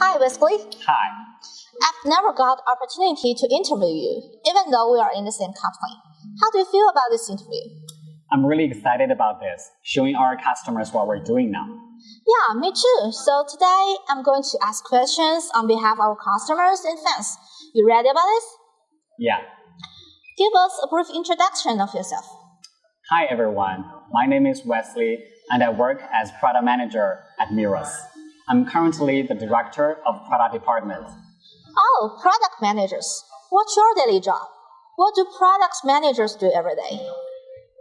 Hi, Wesley. Hi. I've never got opportunity to interview you, even though we are in the same company. How do you feel about this interview? I'm really excited about this, showing our customers what we're doing now. Yeah, me too. So today, I'm going to ask questions on behalf of our customers and fans. You ready about this? Yeah. Give us a brief introduction of yourself. Hi, everyone. My name is Wesley, and I work as product manager at Meross. I'm currently the director of product department. Oh, product managers. What's your daily job? What do product managers do every day?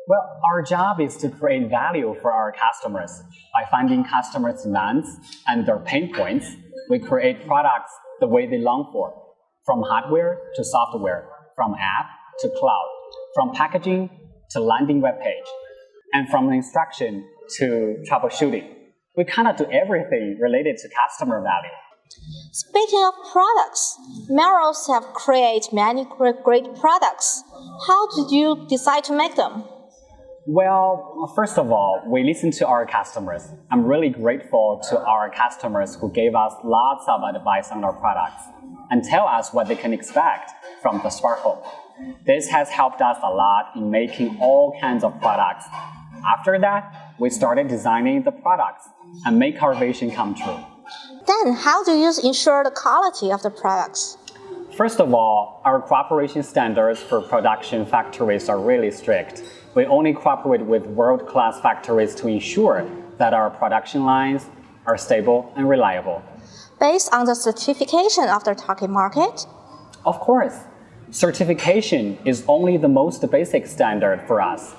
Well, our job is to create value for our customers. By finding customers' demands and their pain points, we create products the way they long for, from hardware to software, from app to cloud, from packaging to landing web page, and from instruction to troubleshooting. We kind of do everything related to customer value. Speaking of products, Meross have created many great products. How did you decide to make them? Well, first of all, we listen to our customers. I'm really grateful to our customers who gave us lots of advice on our products and tell us what they can expect from the smart home. This has helped us a lot in making all kinds of products. After that, we started designing the products and make our vision come true. Then, how do you ensure the quality of the products? First of all, our cooperation standards for production factories are really strict. We only cooperate with world-class factories to ensure that our production lines are stable and reliable. Based on the certification of the target market? Of course, certification is only the most basic standard for us.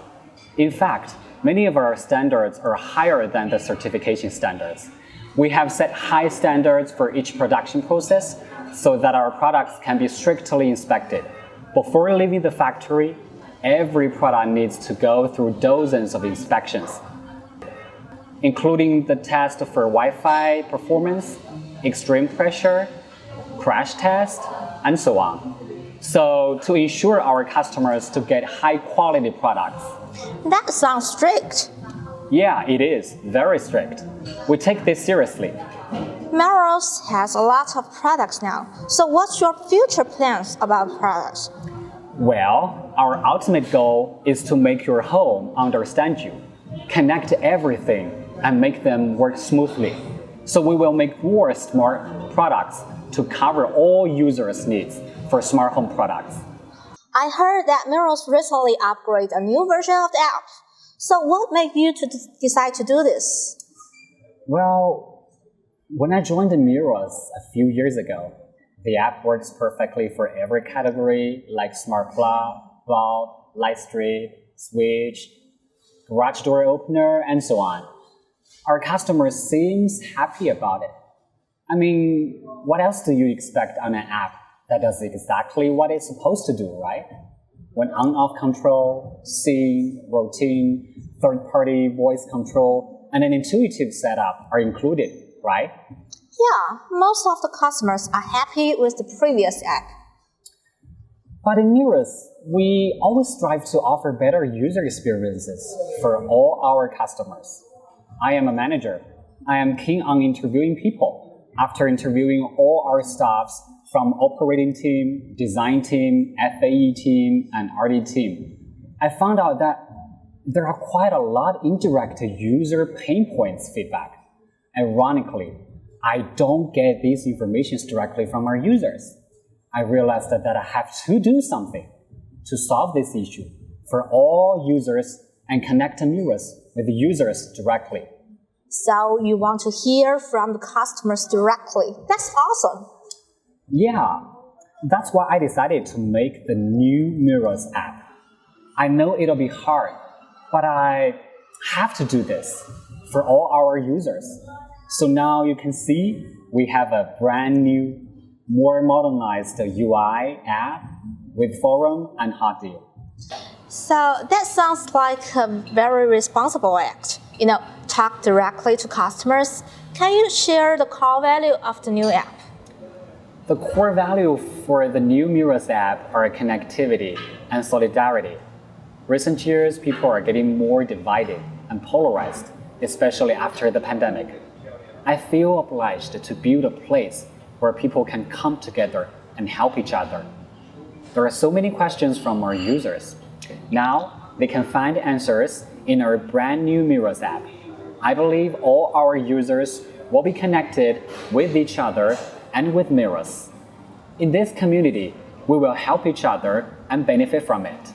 In fact, many of our standards are higher than the certification standards. We have set high standards for each production process so that our products can be strictly inspected. Before leaving the factory, every product needs to go through dozens of inspections, including the test for Wi-Fi performance, extreme pressure, crash test, and so on. So to ensure our customers to get high-quality products. That sounds strict. Yeah, it is very strict. We take this seriously. Meross has a lot of products now. So what's your future plans about products? Well, our ultimate goal is to make your home understand you, connect everything, and make them work smoothly. So we will make more smart products to cover all users' needs for smart home products. I heard that Meross recently upgraded a new version of the app. So what made you decide to do this? Well, when I joined Meross a few years ago, the app works perfectly for every category like smart plug, bulb, light strip, switch, garage door opener, and so on. Our customers seems happy about it. I mean, what else do you expect on an app that does exactly what it's supposed to do, right? When on-off control, sync, routine, third-party voice control, and an intuitive setup are included, right? Yeah, most of the customers are happy with the previous app. But in Meross, we always strive to offer better user experiences for all our customers. I am a manager. I am keen on interviewing people. After interviewing all our staffs from operating team, design team, FAE team, and RD team, I found out that there are quite a lot indirect user pain points feedback. Ironically, I don't get these informations directly from our users. I realized that I have to do something to solve this issue for all users and connect Meross with the users directly. So you want to hear from the customers directly. That's awesome. Yeah, that's why I decided to make the new Meross app. I know it'll be hard, but I have to do this for all our users. So now you can see we have a brand new, more modernized UI app with forum and hot deal. So that sounds like a very responsible act. Talk directly to customers. Can you share the core value of the new app? The core value for the new Meross app are connectivity and solidarity. Recent years, people are getting more divided and polarized, especially after the pandemic. I feel obliged to build a place where people can come together and help each other. There are so many questions from our users. Now, they can find answers in our brand new Meross app. I believe all our users will be connected with each other and with Meross. In this community, we will help each other and benefit from it.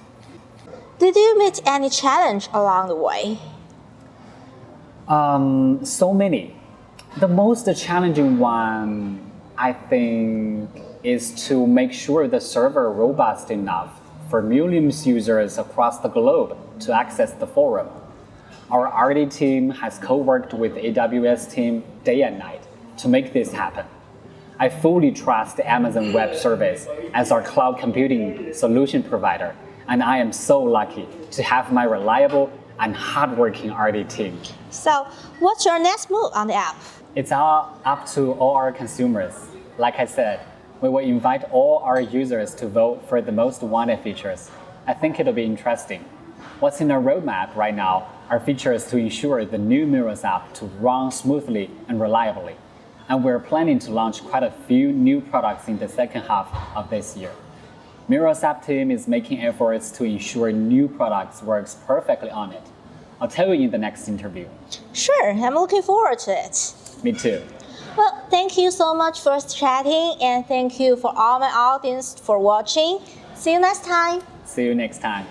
Did you meet any challenge along the way? So many. The most challenging one, I think, is to make sure the server robust enough for millions of users across the globe to access the forum. Our RD team has co-worked with AWS team day and night to make this happen. I fully trust Amazon Web Service as our cloud computing solution provider, and I am so lucky to have my reliable and hardworking RD team. So, what's your next move on the app? It's all up to all our consumers. Like I said, we will invite all our users to vote for the most wanted features. I think it'll be interesting. What's in our roadmap right now are features to ensure the new Meross app to run smoothly and reliably. And we're planning to launch quite a few new products in the second half of this year. Meross app team is making efforts to ensure new products works perfectly on it. I'll tell you in the next interview. Sure, I'm looking forward to it. Me too. Well, thank you so much for chatting, and thank you for all my audience for watching. See you next time. See you next time.